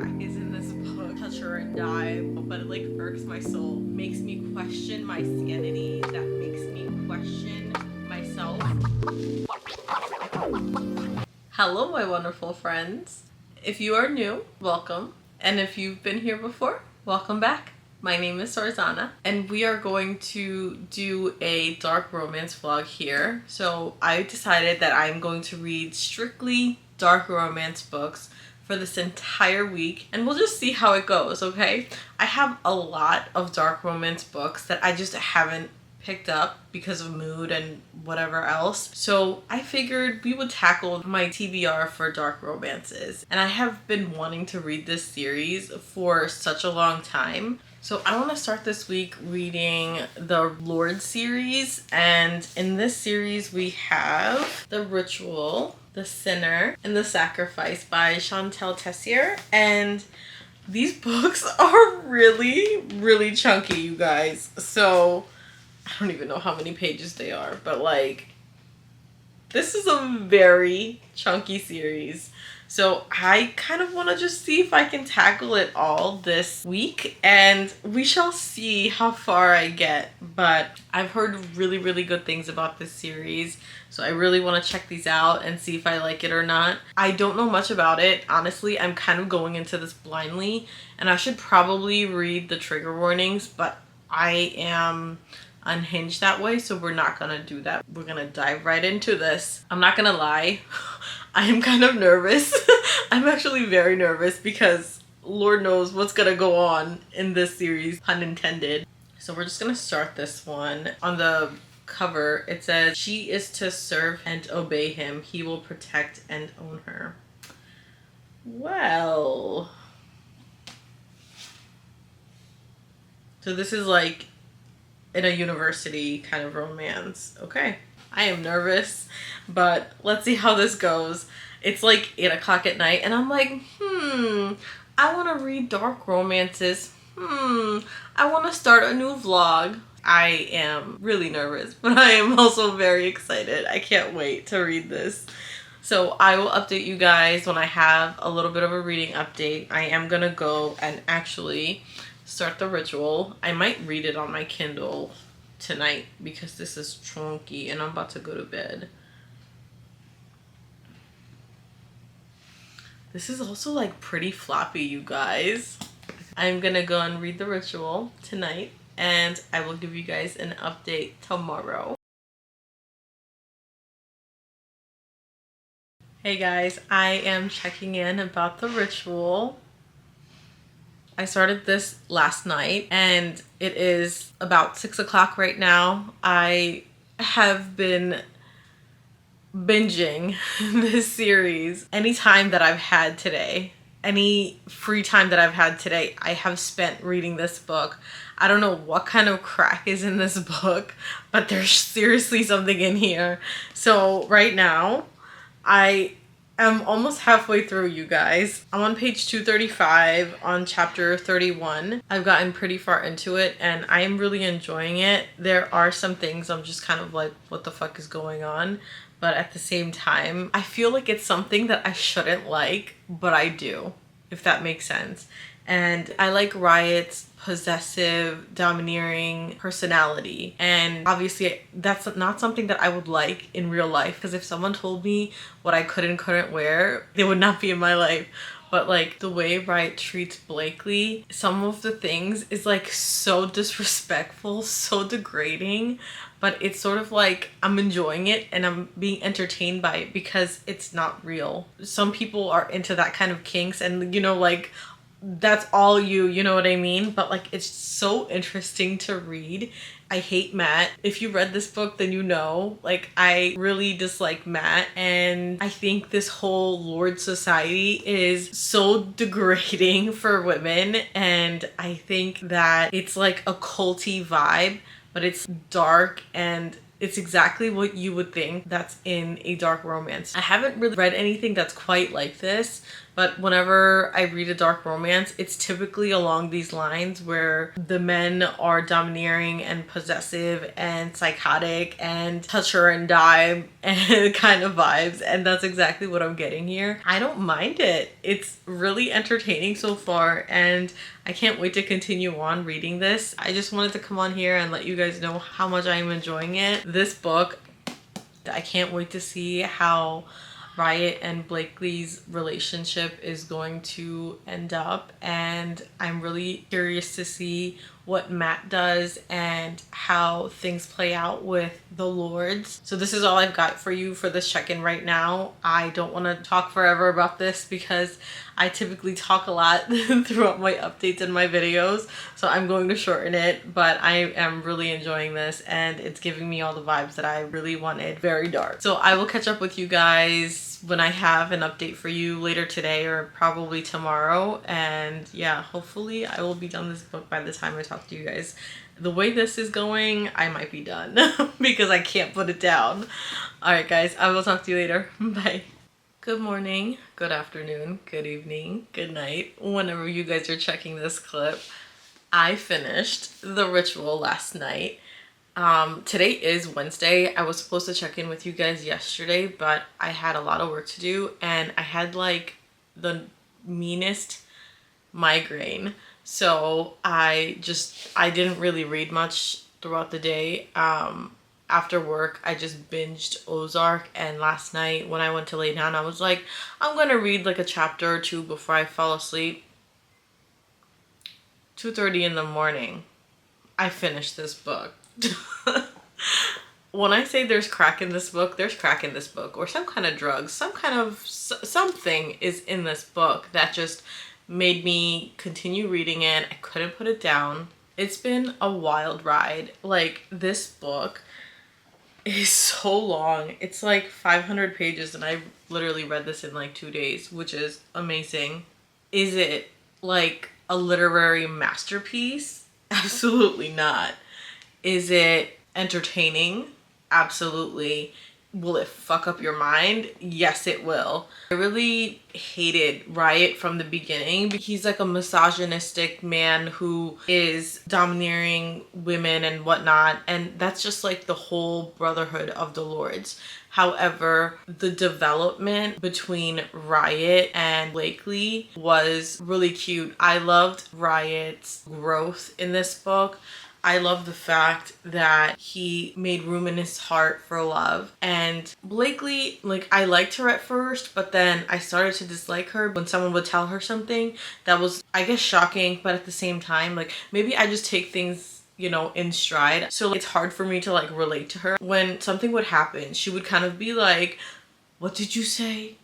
crack is in this book. Touch her and die, but it like irks my soul. Makes me question my sanity. That makes me question myself. Hello, my wonderful friends. If you are new, welcome. And if you've been here before, welcome back. My name is Sarzana, and we are going to do a dark romance vlog here. So I decided that I'm going to read strictly dark romance books for this entire week, and we'll just see how it goes, okay? I have a lot of dark romance books that I just haven't picked up because of mood and whatever else. So I figured we would tackle my TBR for dark romances. And I have been wanting to read this series for such a long time. So I want to start this week reading the L.O.R.D.S series. And in this series we have The Ritual, The Sinner, and The Sacrifice by Chantal Tessier. And these books are really, really chunky, you guys. So I don't even know how many pages they are, but like, this is a very chunky series. So I kind of want to just see if I can tackle it all this week, and we shall see how far I get. But I've heard really, really good things about this series, so I really want to check these out and see if I like it or not. I don't know much about it. Honestly, I'm kind of going into this blindly, and I should probably read the trigger warnings, but I am unhinged that way, so we're not gonna do that. We're gonna dive right into this. I'm not gonna lie, I am kind of nervous. I'm actually very nervous because Lord knows what's gonna go on in this series, pun intended. So we're just gonna start this one. On the cover it says, "She is to serve and obey him. He will protect and own her." Well, so this is like in a university kind of romance. Okay, I am nervous, but let's see how this goes. It's like 8 o'clock at night and I'm like, I want to read dark romances. I want to start a new vlog. I am really nervous, but I am also very excited. I can't wait to read this. So I will update you guys when I have a little bit of a reading update. I am gonna go and actually start The Ritual. I might read it on my Kindle tonight because this is chunky and I'm about to go to bed. This is also like pretty floppy, you guys. I'm gonna go and read The Ritual tonight, and I will give you guys an update tomorrow. Hey guys, I am checking in about The Ritual. I started this last night and it is about 6 o'clock right now. I have been binging this series any time that I've had today. Any free time that I've had today, I have spent reading this book. I don't know what kind of crack is in this book, but there's seriously something in here. So right now, I'm almost halfway through, you guys. I'm on page 235 on chapter 31. I've gotten pretty far into it and I am really enjoying it. There are some things I'm just kind of like, what the fuck is going on? But at the same time, I feel like it's something that I shouldn't like, but I do, if that makes sense. And I like Riot's possessive, domineering personality. And obviously that's not something that I would like in real life, because if someone told me what I could and couldn't wear, they would not be in my life. But like the way Riot treats Blakely, some of the things is like so disrespectful, so degrading, but it's sort of like I'm enjoying it and I'm being entertained by it because it's not real. Some people are into that kind of kinks and, you know, like that's all you know what I mean? But like, it's so interesting to read. I hate Matt. If you read this book, then you know, like, I really dislike Matt. And I think this whole L.O.R.D.S society is so degrading for women. And I think that it's like a culty vibe, but it's dark and it's exactly what you would think that's in a dark romance. I haven't really read anything that's quite like this, but whenever I read a dark romance, it's typically along these lines where the men are domineering and possessive and psychotic and touch her and die and kind of vibes, and that's exactly what I'm getting here. I don't mind it. It's really entertaining so far, and I can't wait to continue on reading this. I just wanted to come on here and let you guys know how much I am enjoying it. This book, I can't wait to see how Riot and Blakely's relationship is going to end up, and I'm really curious to see what Matt does and how things play out with the Lords. So this is all I've got for you for this check-in right now. I don't want to talk forever about this because I typically talk a lot throughout my updates and my videos, so I'm going to shorten it, but I am really enjoying this and it's giving me all the vibes that I really wanted. Very dark. So I will catch up with you guys when I have an update for you later today or probably tomorrow, and yeah, hopefully I will be done this book by the time I talk to you guys. The way this is going, I might be done because I can't put it down. Alright guys, I will talk to you later. Bye. Good morning, good afternoon, good evening, good night, whenever you guys are checking this clip. I finished the ritual last night. Today is Wednesday. I was supposed to check in with you guys yesterday, but I had a lot of work to do and I had like the meanest migraine. So I didn't really read much throughout the day. After work, I just binged Ozark, and last night when I went to lay down, I was like, I'm gonna read like a chapter or two before I fall asleep. 2:30 in the morning, I finished this book. When I say there's crack in this book, there's crack in this book, or some kind of drugs, some kind of something is in this book that just made me continue reading it. I couldn't put it down. It's been a wild ride. Like, this book is so long. It's like 500 pages and I literally read this in like 2 days, which is amazing. Is it like a literary masterpiece? Absolutely not. Is it entertaining? Absolutely. Will it fuck up your mind? Yes, it will. I really hated Riot from the beginning. He's like a misogynistic man who is domineering women and whatnot, and that's just like the whole brotherhood of the Lords. However, the development between Riot and Blakely was really cute. I loved Riot's growth in this book. I love the fact that he made room in his heart for love. And Blakely, like, I liked her at first, but then I started to dislike her when someone would tell her something that was, I guess, shocking, but at the same time, like, maybe I just take things, you know, in stride. So it's hard for me to like relate to her. When something would happen, she would kind of be like, what did you say?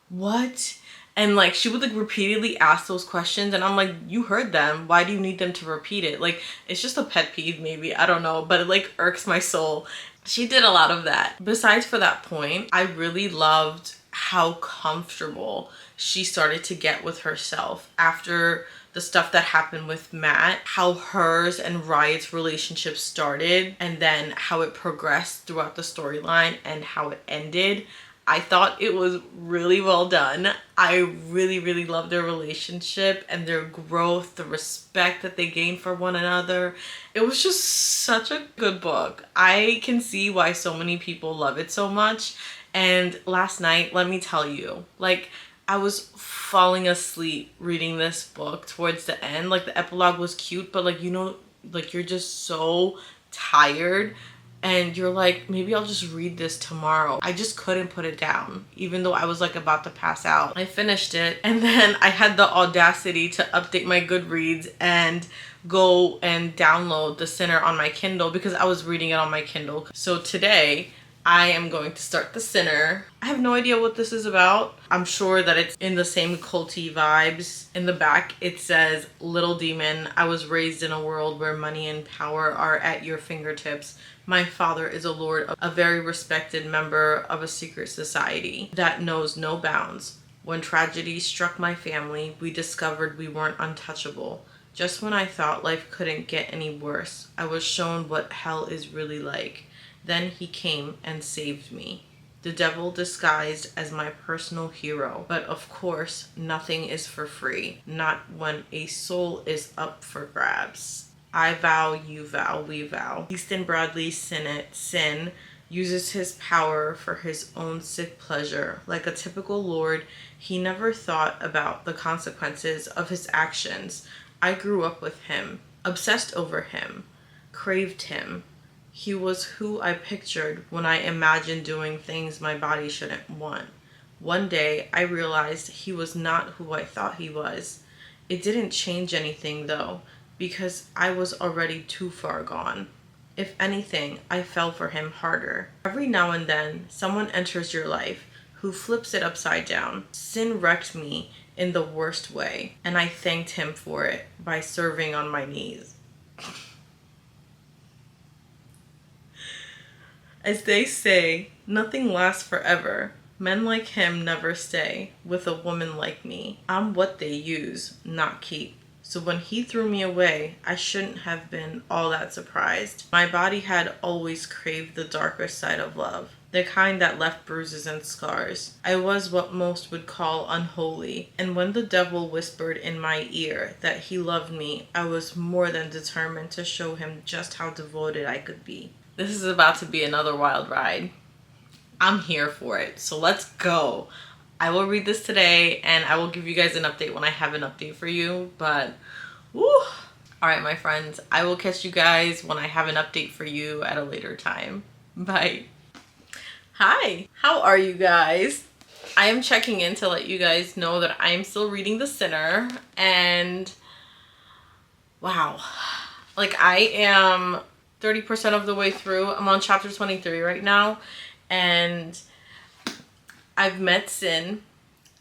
What? And like, she would like repeatedly ask those questions and I'm like, you heard them. Why do you need them to repeat it? Like, it's just a pet peeve maybe. I don't know, but it like irks my soul. She did a lot of that. Besides for that point, I really loved how comfortable she started to get with herself after the stuff that happened with Matt, how hers and Riot's relationship started and then how it progressed throughout the storyline and how it ended. I thought it was really well done. I really, really loved their relationship and their growth, the respect that they gained for one another. It was just such a good book. I can see why so many people love it so much. And last night, let me tell you, like, I was falling asleep reading this book towards the end. Like, the epilogue was cute, but like, you know, like, you're just so tired. And you're like, maybe I'll just read this tomorrow. I just couldn't put it down, even though I was like about to pass out. I finished it, and then I had the audacity to update my Goodreads and go and download The Sinner on my Kindle because I was reading it on my Kindle. So today, I am going to start The Sinner. I have no idea what this is about. I'm sure that it's in the same culty vibes. In the back, it says, Little Demon, I was raised in a world where money and power are at your fingertips. My father is a lord, a very respected member of a secret society that knows no bounds. When tragedy struck my family, we discovered we weren't untouchable. Just when I thought life couldn't get any worse, I was shown what hell is really like. Then he came and saved me. the devil disguised as my personal hero. But of course, nothing is for free, not when a soul is up for grabs. I vow, you vow, we vow. Easton Bradley's sin uses his power for his own sick pleasure. Like a typical lord, he never thought about the consequences of his actions. I grew up with him, obsessed over him, craved him. He was who I pictured when I imagined doing things my body shouldn't want. One day, I realized he was not who I thought he was. It didn't change anything though, because I was already too far gone. If anything, I fell for him harder. Every now and then, someone enters your life who flips it upside down. Sin wrecked me in the worst way, and I thanked him for it by serving on my knees. As they say, nothing lasts forever. Men like him never stay with a woman like me. I'm what they use, not keep. So when he threw me away, I shouldn't have been all that surprised. My body had always craved the darker side of love, the kind that left bruises and scars. I was what most would call unholy, and when the devil whispered in my ear that he loved me, I was more than determined to show him just how devoted I could be. This is about to be another wild ride. I'm here for it, so let's go. I will read this today and I will give you guys an update when I have an update for you, but woo. Alright my friends, I will catch you guys when I have an update for you at a later time. Bye. Hi, how are you guys? I am checking in to let you guys know that I'm still reading The Sinner, and wow, like I am 30% of the way through. I'm on chapter 23 right now, and I've met Sin,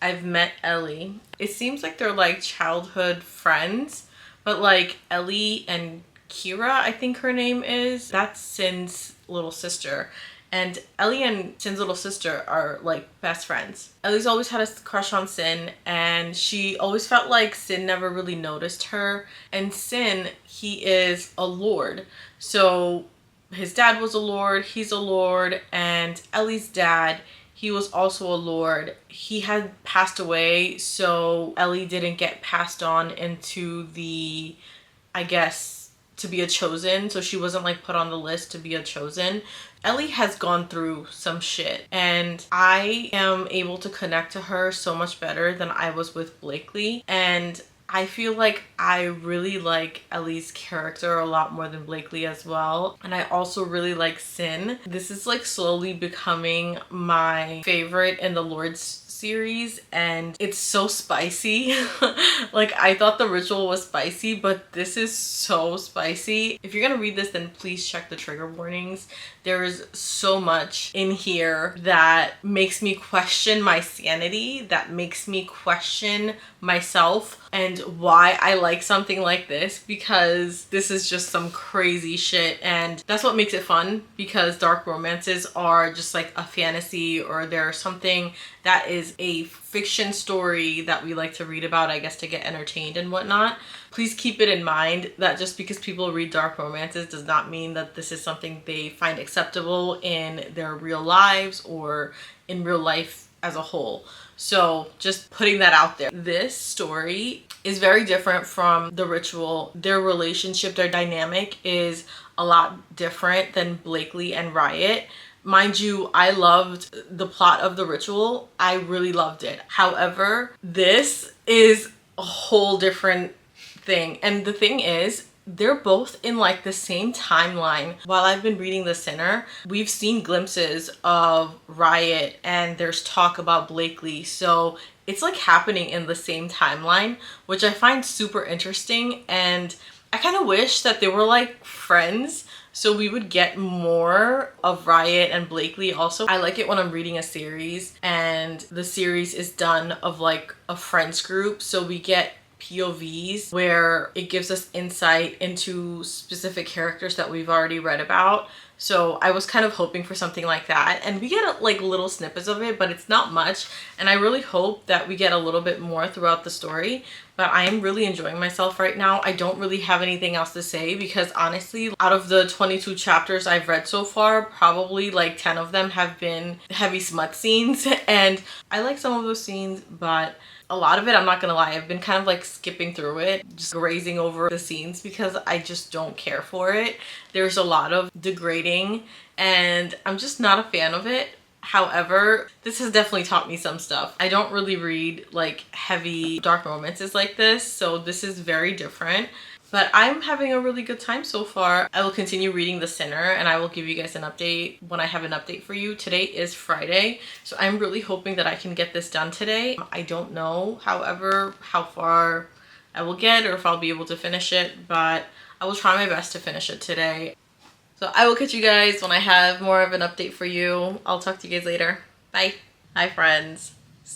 I've met Ellie. It seems like they're like childhood friends, but like Ellie and Kira, I think her name is, that's Sin's little sister. And Ellie and Sin's little sister are like best friends. Ellie's always had a crush on Sin, and she always felt like Sin never really noticed her. And Sin, he is a lord. So his dad was a lord, he's a lord, and Ellie's dad, he was also a lord. He had passed away, so Ellie didn't get passed on into the, I guess, to be a chosen. So she wasn't like put on the list to be a chosen. Ellie has gone through some shit, and I am able to connect to her so much better than I was with Blakely. And I feel like I really like Ellie's character a lot more than Blakely as well. And I also really like Sin. This is like slowly becoming my favorite in the L.O.R.D.S series, and it's so spicy. Like I thought the ritual was spicy, but this is so spicy. If you're gonna read this, then please check the trigger warnings. There is so much in here that makes me question my sanity, that makes me question myself and why I like something like this, because this is just some crazy shit. And that's what makes it fun, because dark romances are just like a fantasy, or they're something that is a fiction story that we like to read about, I guess, to get entertained and whatnot. Please keep it in mind that just because people read dark romances does not mean that this is something they find acceptable in their real lives or in real life as a whole. So just putting that out there. This story is very different from The Ritual. Their relationship, their dynamic is a lot different than Blakely and Riot. Mind you, I loved the plot of The Ritual. I really loved it. However, this is a whole different thing. And the thing is, they're both in like the same timeline. While I've been reading The Sinner, we've seen glimpses of Riot and there's talk about Blakely. So it's like happening in the same timeline, which I find super interesting. And I kind of wish that they were like friends, so we would get more of Riot and Blakely also. I like it when I'm reading a series and the series is done of like a friends group, so we get POVs where it gives us insight into specific characters that we've already read about. So I was kind of hoping for something like that, and we get like little snippets of it, but it's not much, and I really hope that we get a little bit more throughout the story. But I am really enjoying myself right now. I don't really have anything else to say because honestly, out of the 22 chapters I've read so far, probably like 10 of them have been heavy smut scenes, and I like some of those scenes, but a lot of it, I'm not gonna lie, I've been kind of like skipping through it, just grazing over the scenes because I just don't care for it. There's a lot of degrading and I'm just not a fan of it. However, this has definitely taught me some stuff. I don't really read like heavy dark romances like this, so this is very different. But I'm having a really good time so far. I will continue reading The Sinner and I will give you guys an update when I have an update for you. Today is Friday, so I'm really hoping that I can get this done today. I don't know, however, how far I will get or if I'll be able to finish it, but I will try my best to finish it today. So I will catch you guys when I have more of an update for you. I'll talk to you guys later. Bye. Hi friends.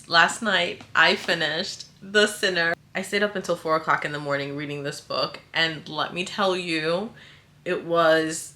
Last night I finished The Sinner. I stayed up until 4 o'clock in the morning reading this book, and let me tell you, it was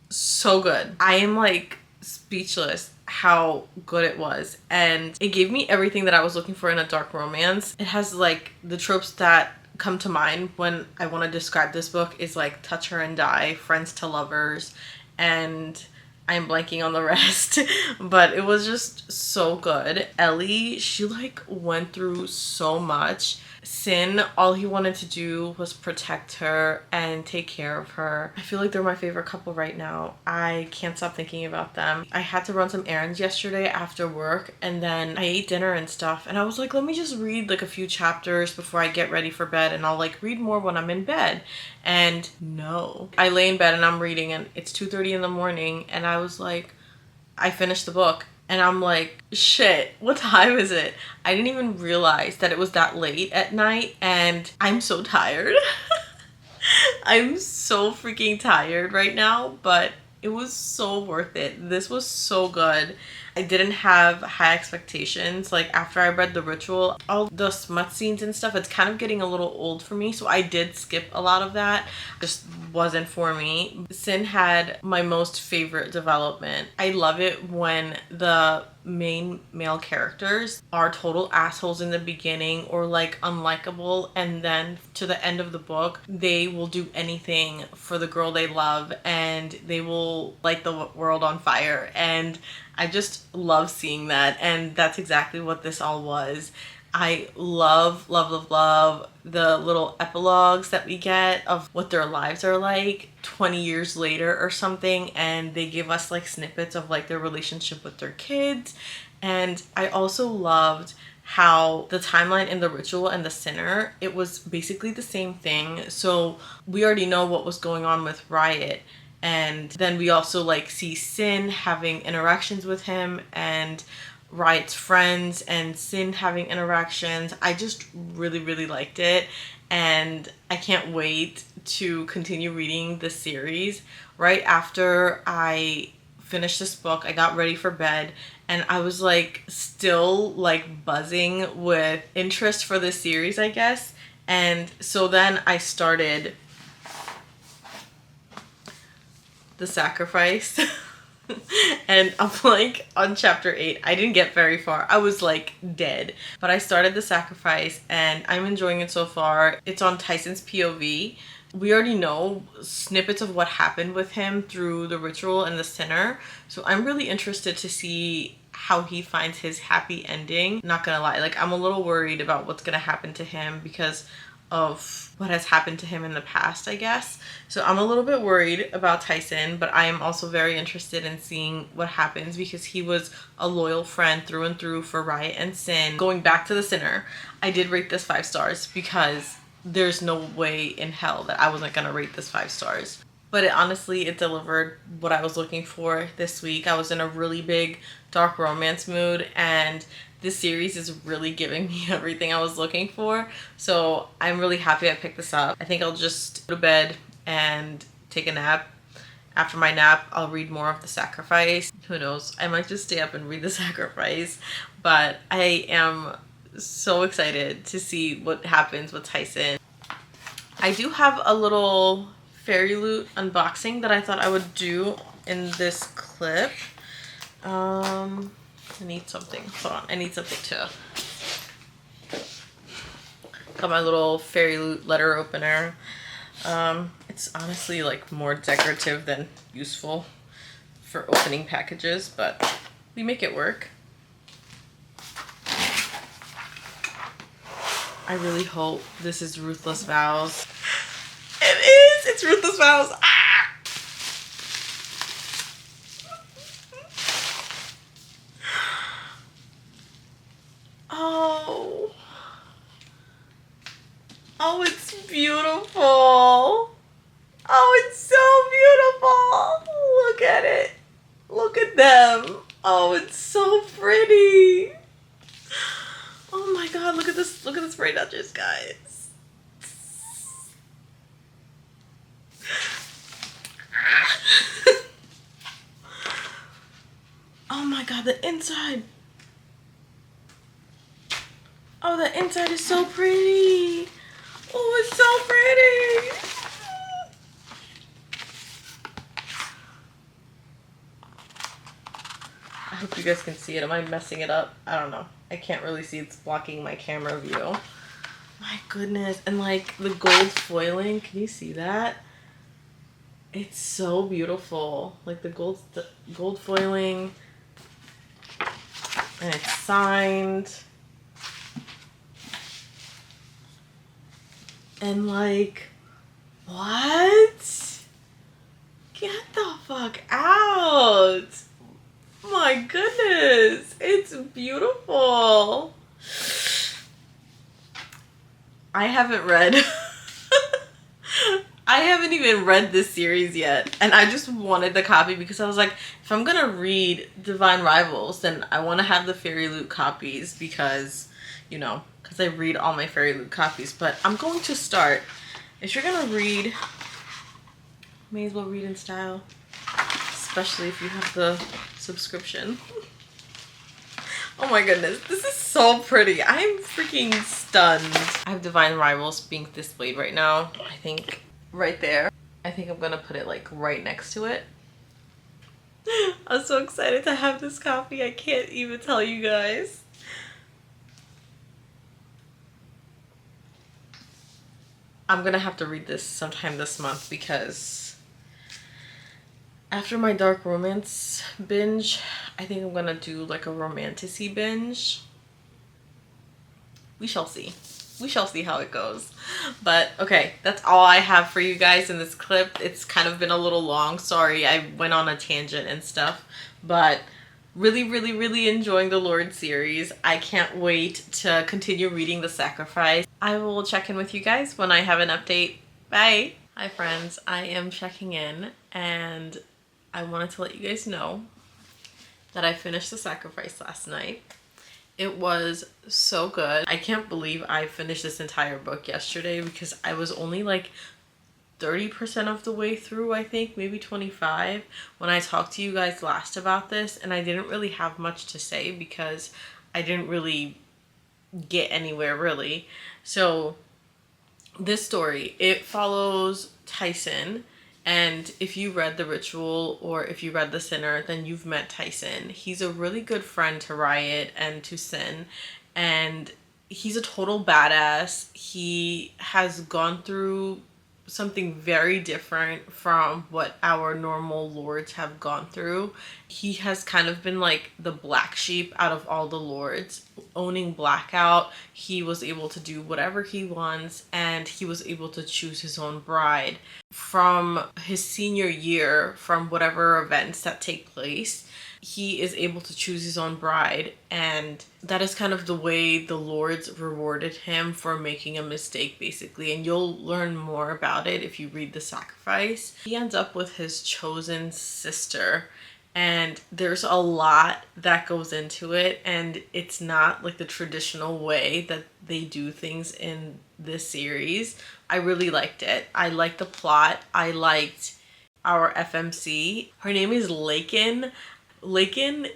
so good. I am like speechless how good it was, and it gave me everything that I was looking for in a dark romance. It has like the tropes that come to mind when I want to describe this book is like touch her and die, friends to lovers, and I'm blanking on the rest. But it was just so good. Ellie, she like went through so much. Sin, all he wanted to do was protect her and take care of her. I feel like they're my favorite couple right now. I can't stop thinking about them. I had to run some errands yesterday after work, and then I ate dinner and stuff, and I was like, let me just read like a few chapters before I get ready for bed, and I'll like read more when I'm in bed. And no, I lay in bed and I'm reading, and it's 2:30 in the morning, and I was like, I finished the book. And I'm like, shit, what time is it? I didn't even realize that it was that late at night, and I'm so tired. I'm so freaking tired right now, but it was so worth it. This was so good. I didn't have high expectations. Like after I read The Ritual, all the smut scenes and stuff, it's kind of getting a little old for me. So I did skip a lot of that. Just wasn't for me. Sin had my most favorite development. I love it when the main male characters are total assholes in the beginning or like unlikable, and then to the end of the book they will do anything for the girl they love and they will light the world on fire, and I just love seeing that, and that's exactly what this all was. I love the little epilogues that we get of what their lives are like 20 years later or something, and they give us like snippets of like their relationship with their kids. And I also loved how the timeline in The Ritual and The Sinner, it was basically the same thing. So we already know what was going on with Riot, and then we also like see Sin having interactions with him and Riot's friends and Sin having interactions. I just really liked it, and I can't wait to continue reading the series. Right after I finished this book, I got ready for bed, and I was like still like buzzing with interest for the series, I guess. And so then I started The Sacrifice. And I'm like on chapter 8. I didn't get very far. I was like dead. But I started The Sacrifice and I'm enjoying it so far. It's on Tyson's POV. We already know snippets of what happened with him through The Ritual and The Sinner. So I'm really interested to see how he finds his happy ending. Not gonna lie, like I'm a little worried about what's gonna happen to him because of what has happened to him in the past, I guess. So I'm a little bit worried about Tyson, but I am also very interested in seeing what happens because he was a loyal friend through and through for Riot and Sin. Going back to The Sinner, I did rate this 5 stars because there's no way in hell that I wasn't gonna rate this 5 stars. But it delivered what I was looking for this week. I was in a really big dark romance mood, and this series is really giving me everything I was looking for. So I'm really happy I picked this up. I think I'll just go to bed and take a nap. After my nap, I'll read more of The Sacrifice. Who knows? I might just stay up and read The Sacrifice. But I am so excited to see what happens with Tyson. I do have a little Fairy Loot unboxing that I thought I would do in this clip. I need something. Hold on. I need something to... Got my little Fairy Loot letter opener. It's honestly like more decorative than useful for opening packages, but we make it work. I really hope this is Ruthless Vows. It is! It's Ruthless Vows! Ah! Oh. Oh, it's beautiful. Oh, it's so beautiful. Look at it. Look at them. Oh, it's so pretty. Oh my god, look at this. Look at this Spray Duchess, guys. Oh my god, the inside. Oh, the inside is so pretty. Oh, it's so pretty. I hope you guys can see it. Am I messing it up? I don't know. I can't really see. It's blocking my camera view. My goodness. And like the gold foiling. Can you see that? It's so beautiful. Like the gold foiling. And it's signed. And like, what? Get the fuck out. My goodness, it's beautiful. I haven't read, I haven't even read this series yet. And I just wanted the copy because I was like, if I'm gonna read Divine Rivals, then I want to have the Fairy Loot copies because, you know, because I read all my Fairy Loot copies. But I'm going to start, if you're gonna read, may as well read in style. Especially if you have the subscription. Oh my goodness, this is so pretty. I'm freaking stunned. I have Divine Rivals being displayed right now. I think right there. I think I'm gonna put it like right next to it. I'm so excited to have this copy. I can't even tell you guys. I'm gonna have to read this sometime this month because after my dark romance binge, I think I'm gonna do like a romantasy binge. We shall see. We shall see how it goes. But okay, that's all I have for you guys in this clip. It's kind of been a little long. Sorry, I went on a tangent and stuff. But really enjoying the L.O.R.D series. I can't wait to continue reading The Sacrifice. I will check in with you guys when I have an update. Bye! Hi friends, I am checking in and I wanted to let you guys know that I finished The Sacrifice last night. It was so good. I can't believe I finished this entire book yesterday because I was only like 30% of the way through, I think, maybe 25 when I talked to you guys last about this, and I didn't really have much to say because I didn't really get anywhere really. So this story, it follows Tyson. And if you read The Ritual or if you read The Sinner, then you've met Tyson. He's a really good friend to Riot and to Sin. And he's a total badass. He has gone through something very different from what our normal lords have gone through. He has kind of been like the black sheep out of all the lords. Owning Blackout, he was able to do whatever he wants and he was able to choose his own bride. From his senior year, from whatever events that take place, he is able to choose his own bride, and that is kind of the way the lords rewarded him for making a mistake, basically. And you'll learn more about it if you read The Sacrifice. He ends up with his chosen sister, and there's a lot that goes into it, and it's not like the traditional way that they do things in this series. I really liked it. I liked the plot. I liked our FMC. Her name is Lakin. Lakin,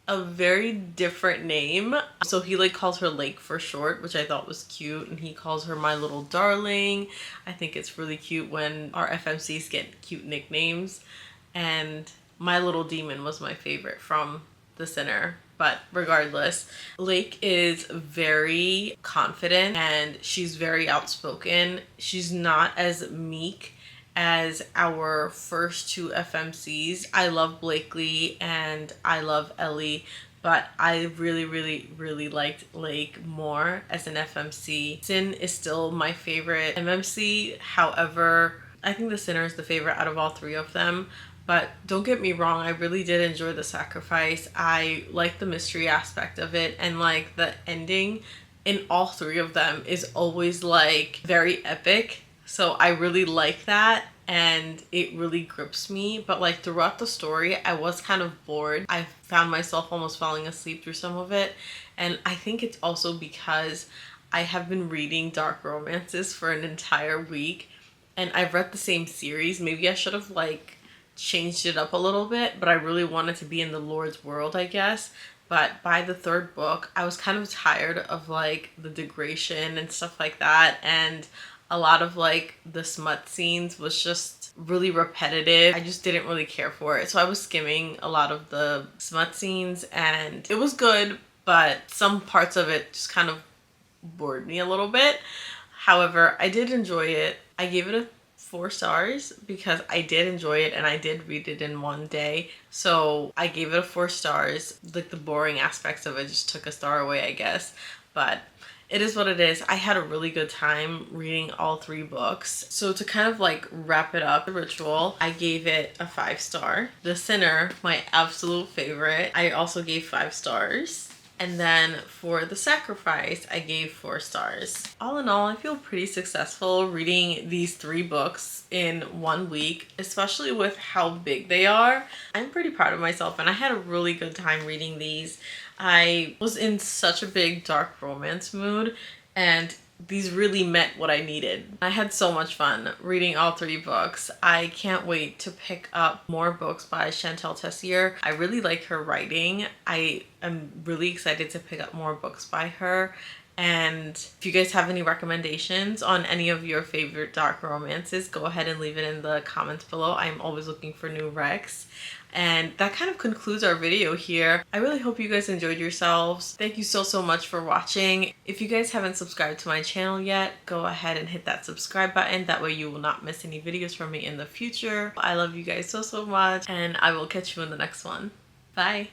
a very different name. So he like calls her Lake for short, which I thought was cute, and he calls her my little darling. I think it's really cute when our FMCs get cute nicknames. And my little demon was my favorite from the Sinner. But regardless, Lake is very confident and she's very outspoken. She's not as meek as our first two FMCs. I love Blakely and I love Ellie, but I really liked Lake more as an FMC. Sin is still my favorite MMC. However, I think the Sinner is the favorite out of all three of them. But don't get me wrong, I really did enjoy the sacrifice. I like the mystery aspect of it, and like the ending in all three of them is always like very epic. So I really like that and it really grips me. But like throughout the story, I was kind of bored. I found myself almost falling asleep through some of it. And I think it's also because I have been reading dark romances for an entire week and I've read the same series. Maybe I should have like changed it up a little bit, but I really wanted to be in the Lord's world, I guess. But by the third book, I was kind of tired of like the degradation and stuff like that, and a lot of like the smut scenes was just really repetitive. I just didn't really care for it, so I was skimming a lot of the smut scenes and it was good, but some parts of it just kind of bored me a little bit. However, I did enjoy it. I gave it a 4 stars because I did enjoy it and I did read it in one day. So I gave it a 4 stars. Like the boring aspects of it just took a star away, I guess. But it is what it is. I had a really good time reading all 3 books. So to kind of like wrap it up, The Ritual, I gave it a 5 star. The Sinner, my absolute favorite, I also gave 5 stars. And then for The Sacrifice, I gave 4 stars. All in all, I feel pretty successful reading these 3 books in 1 week, especially with how big they are. I'm pretty proud of myself and I had a really good time reading these. I was in such a big dark romance mood and these really met what I needed. I had so much fun reading all 3 books. I can't wait to pick up more books by Chantal Tessier. I really like her writing. I am really excited to pick up more books by her. And if you guys have any recommendations on any of your favorite dark romances, go ahead and leave it in the comments below. I'm always looking for new recs. And that kind of concludes our video here. I really hope you guys enjoyed yourselves. Thank you so much for watching. If you guys haven't subscribed to my channel yet, go ahead and hit that subscribe button. That way you will not miss any videos from me in the future. I love you guys so much and I will catch you in the next one. Bye.